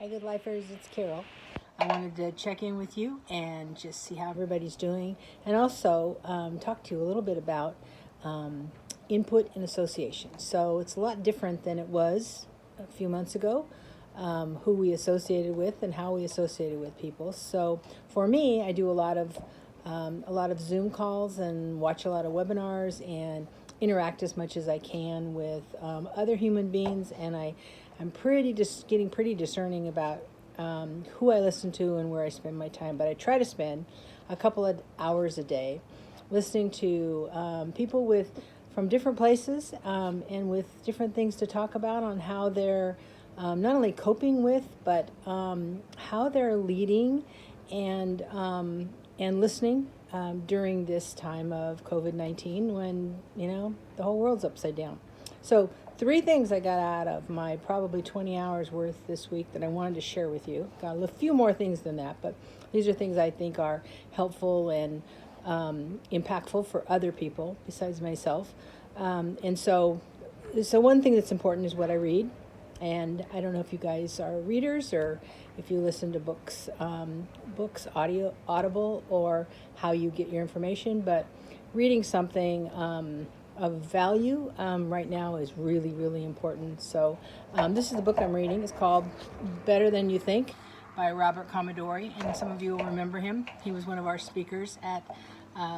Hi, good lifers. It's Carol. I wanted to check in with you and just see how everybody's doing, and also talk to you a little bit about input and association. So it's a lot different than it was a few months ago, who we associated with and how we associated with people. So for me, I do a lot of Zoom calls and watch a lot of webinars and interact as much as I can with other human beings, and I'm getting pretty discerning about who I listen to and where I spend my time. But I try to spend a couple of hours a day listening to people from different places, and with different things to talk about on how they're not only coping with, but how they're leading and listening during this time of COVID-19 when, the whole world's upside down. So 3 things I got out of my probably 20 hours worth this week that I wanted to share with you. Got a few more things than that, but these are things I think are helpful and impactful for other people besides myself. And so one thing that's important is what I read. And I don't know if you guys are readers or if you listen to books, audible, or how you get your information, but reading something of value right now is really, really important. So this is the book I'm reading. It's called Better Than You Think by Robert Commodore, and some of you will remember him. He was one of our speakers at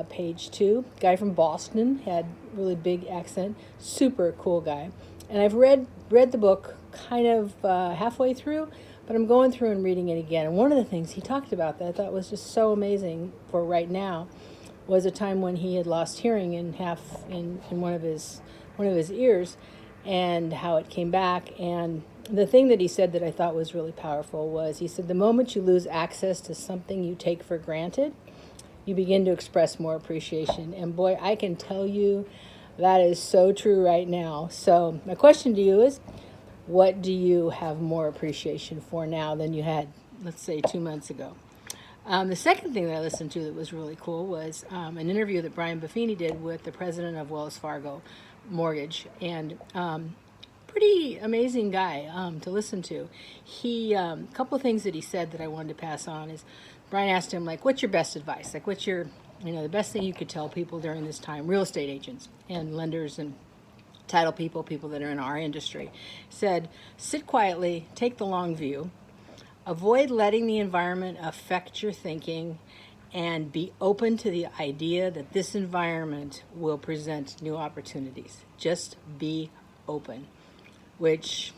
Page 2. Guy from Boston, had really big accent, super cool guy. And I've read the book kind of halfway through, but I'm going through and reading it again. And one of the things he talked about that I thought was just so amazing for right now was a time when he had lost hearing in one of his ears, and how it came back. And the thing that he said that I thought was really powerful was, he said, the moment you lose access to something you take for granted, you begin to express more appreciation. And boy, I can tell you that is so true right now. So my question to you is, what do you have more appreciation for now than you had, let's say, 2 months ago? The second thing that I listened to that was really cool was an interview that Brian Buffini did with the president of Wells Fargo Mortgage, and pretty amazing guy to listen to. He a couple of things that he said that I wanted to pass on is, Brian asked him, like, what's your best advice? Like, what's your, the best thing you could tell people during this time, real estate agents and lenders and title people that are in our industry. Said, sit quietly, take the long view, avoid letting the environment affect your thinking, and be open to the idea that this environment will present new opportunities. Just be open, which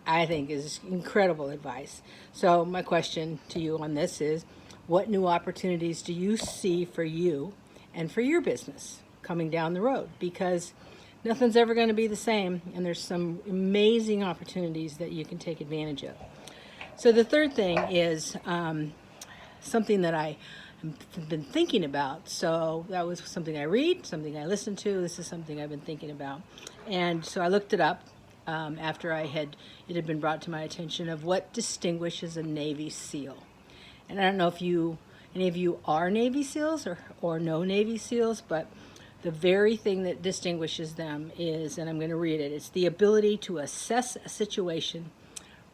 I think is incredible advice. So my question to you on this is, what new opportunities do you see for you and for your business coming down the road? Because nothing's ever going to be the same, and there's some amazing opportunities that you can take advantage of. So the third thing is something that I've been thinking about. So that was something I read, something I listen to. This is something I've been thinking about. And so I looked it up after it had been brought to my attention of what distinguishes a Navy SEAL. And I don't know if any of you are Navy SEALs or know Navy SEALs, but the very thing that distinguishes them is, and I'm going to read it, it's the ability to assess a situation,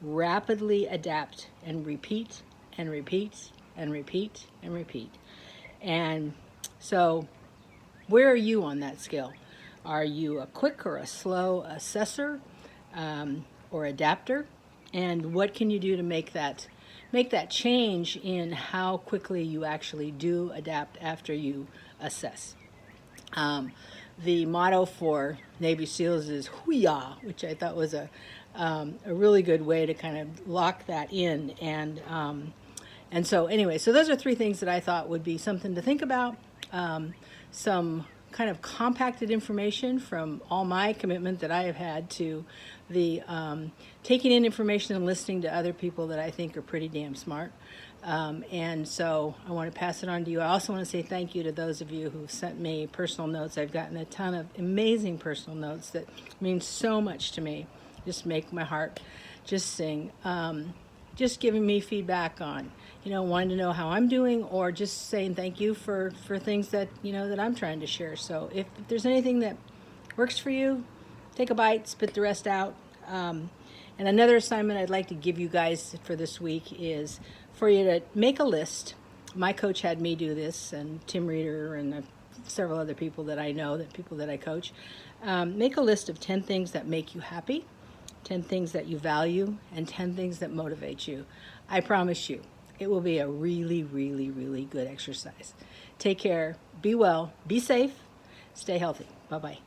rapidly adapt, and repeat and repeat and repeat and repeat. And so where are you on that scale? Are you a quick or a slow assessor or adapter? And what can you do to make that change in how quickly you actually do adapt after you assess? The motto for Navy SEALs is "Hoo-yah," which I thought was a really good way to kind of lock that in. And so anyway, so those are 3 things that I thought would be something to think about. Some kind of compacted information from all my commitment that I have had to the taking in information and listening to other people that I think are pretty damn smart. And so I want to pass it on to you. I also want to say thank you to those of you who sent me personal notes. I've gotten a ton of amazing personal notes that mean so much to me. Just make my heart just sing. Just giving me feedback on, wanting to know how I'm doing, or just saying thank you for things that, that I'm trying to share. So if there's anything that works for you, take a bite, spit the rest out. And another assignment I'd like to give you guys for this week is for you to make a list. My coach had me do this, and Tim Reeder and several other people that I know, that people that I coach. Make a list of 10 things that make you happy, 10 things that you value, and 10 things that motivate you. I promise you, it will be a really, really, really good exercise. Take care, be well, be safe, stay healthy. Bye-bye.